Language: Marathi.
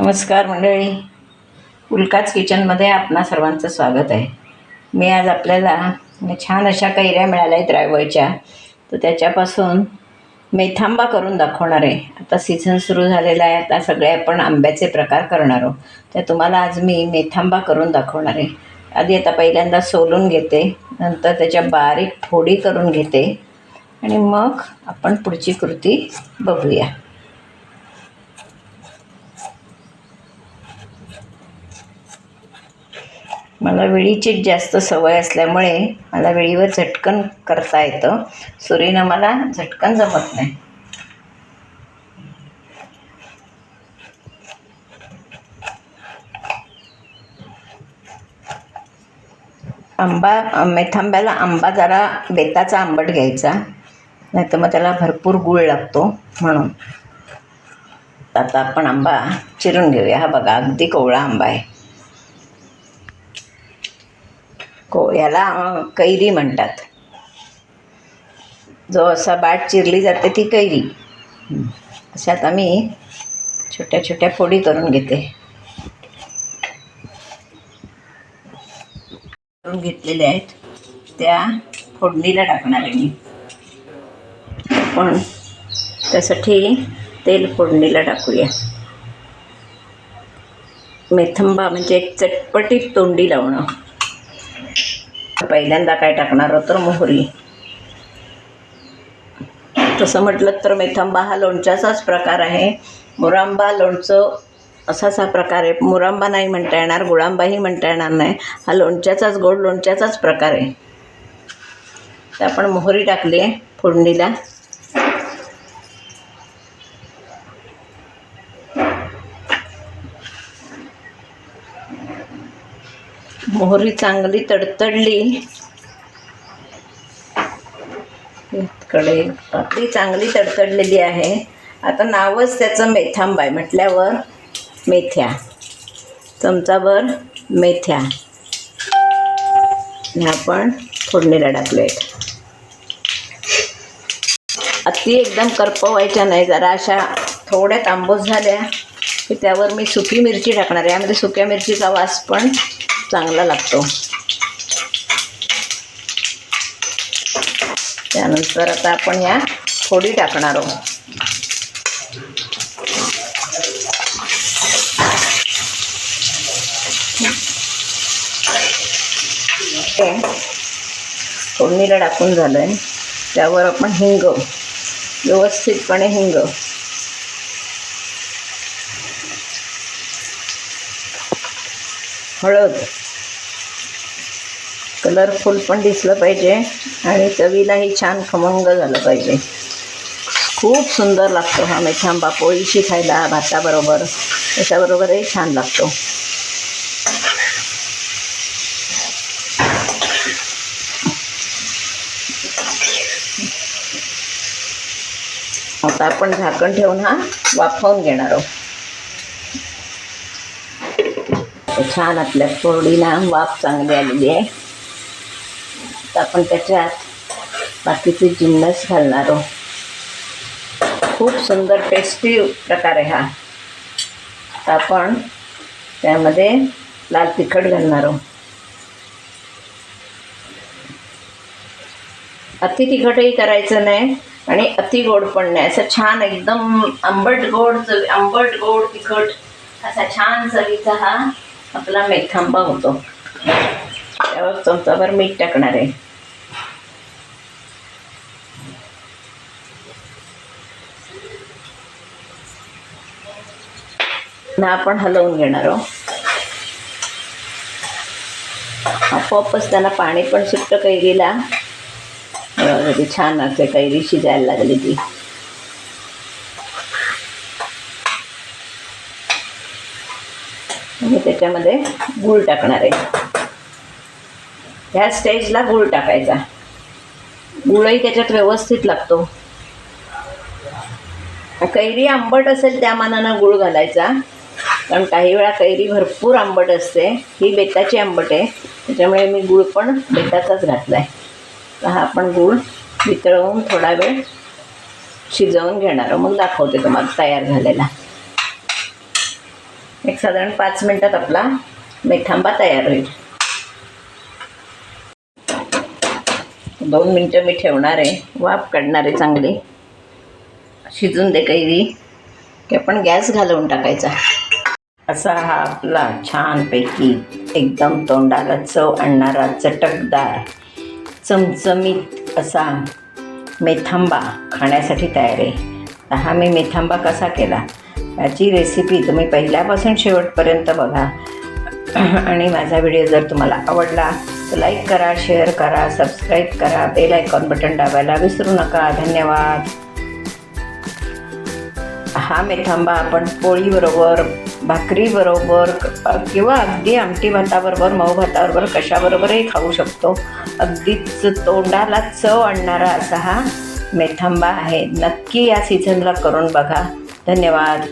नमस्कार मंडळी, उल्काच किचनमध्ये आपणा सर्वांचं स्वागत आहे. मी आज आपल्याला छान अशा कैऱ्या मिळाल्या आहेत रायवळच्या, तर त्याच्यापासून मेथांबा करून दाखवणार आहे. आता सीझन सुरू झालेला आहे, आता सगळे आपण आंब्याचे प्रकार करणार आहोत. तर तुम्हाला आज मी मेथांबा करून दाखवणार आहे. आधी आता पहिल्यांदा सोलून घेते, नंतर त्याच्या बारीक फोडी करून घेते आणि मग आपण पुढची कृती बघूया. मला वेळीची जास्त सवय असल्यामुळे मला वेळीवर झटकन करता येतं. सुरीनं मला झटकन जमत नाही. मेथांब्याला आंबा जरा बेताचा आंबट घ्यायचा, नाही तर मग त्याला भरपूर गूळ लागतो. म्हणून आता आपण आंबा चिरून घेऊया. हा बघा, अगदी कोवळा आंबा आहे. याला कैरी म्हणतात. जो असा बाट चिरली जाते ती कैरी. अशात आम्ही छोट्या छोट्या फोडी करून घेते. करून घेतलेल्या आहेत त्या फोडणीला टाकणार आहे मी. पण त्यासाठी तेल फोडणीला टाकूया. मेथंबा म्हणजे एक चटपटीत तोंडी लावणं. पहिल्यांदा काय टाकणार तर मोहरी. तसं म्हटलं तर मेथंबा हा लोणच्याचाच प्रकार आहे. मुरांबा लोणचं असाच हा प्रकार आहे. मुरांबा नाही म्हणता येणार, गुळांबाही म्हणता येणार नाही. हा लोणच्याचाच, गोड लोणच्याचाच प्रकार आहे. तर आपण मोहरी टाकली आहे फोडणीला. मोहरी चांगली तडतडली, आपली चांगली तडतडलेली आहे. आता नावच त्याचं मेथांबा आहे म्हटल्यावर मेथ्या, चमचाभर मेथ्या ह्या आपण फोडणीला टाकले आहेत. अति एकदम करपवायच्या नाही, जरा अशा थोड्या तांबूस झाल्या की त्यावर मी सुकी मिरची टाकणार आहे. यामध्ये सुक्या मिरचीचा वास पण चांगला लागतो. त्यानंतर आता आपण या फोडी टाकणार आहोत. फोडणीला टाकून झालं आहे. त्यावर आपण हिंग, व्यवस्थितपणे हिंग, हळद, कलरफुल पण दिसलं पाहिजे आणि चवीलाही छान खमंग झालं पाहिजे. खूप सुंदर लागतो हा मेथांबा. पोळीशी खायला, भाताबरोबर, त्याच्याबरोबरही छान लागतो. आता आपण झाकण ठेवून हा वाफवून घेणार आहोत. छान आपल्या फोडीला वाफ चांगली आलेली आहे. तर आपण त्याच्यात बाकीचे जिन्नस घालणार आहोत. खूप सुंदर टेस्टी प्रकार आहे हा. तर आपण त्यामध्ये लाल तिखट घालणार आहोत. अति तिखटही करायचं नाही आणि अति गोड पण नाही. असं छान एकदम आंबट गोड तिखट असा छान चवीचा हा आपला मेथांबा होतो. त्यावर चमचाभर मीठ टाकणार आहे. आपण हलवून घेणार आहोत. आपोआपच त्यांना पाणी पण सुटतं कैरीला. छान असते कैरी शिजायला लागली ती. आणि त्याच्यामध्ये गूळ टाकणार आहे. ह्या स्टेजला गूळ टाकायचा. गूळही त्याच्यात व्यवस्थित लागतो. कैरी आंबट असेल त्या मानानं गूळ घालायचा, कारण काही वेळा कैरी भरपूर आंबट असते. ही बेताची आंबट आहे, त्याच्यामुळे मी गूळ पण बेताचाच घातला आहे. तर हा आपण गूळ वितळवून थोडा वेळ शिजवून घेणार. मग दाखवते तुम्हाला तयार झालेला. एक साधारण 5 मिनटात आपला मेथांबा तयार होईल. 2 मिनटं मी ठेवणार आहे, वाफ काढणार आहे चांगली. शिजून दे कैरी की आपण गॅस घालवून टाकायचा. असा हा आपला छानपैकी एकदम तोंडाला चव आणणारा चटकदार चमचमीत असा मेथांबा खाण्यासाठी तयार आहे. तर हा मी मेथांबा कसा केला याची रेसिपी तुम्ही पहिल्यापासून शेवटपर्यंत बघा. आणि माझा व्हिडिओ जर तुम्हाला आवडला तर लाईक करा, शेअर करा, सबस्क्राईब करा, बेल आयकॉन बटन दाबायला विसरू नका. धन्यवाद. हा मेथांबा आपण पोळीबरोबर, भाकरीबरोबर किंवा अगदी आमटी भाताबरोबर, मऊ भाताबरोबर कशाबरोबरही खाऊ शकतो. अगदीच तोंडाला चव आणणारा असा हा मेथांबा आहे. नक्की या सीझनला करून बघा. धन्यवाद.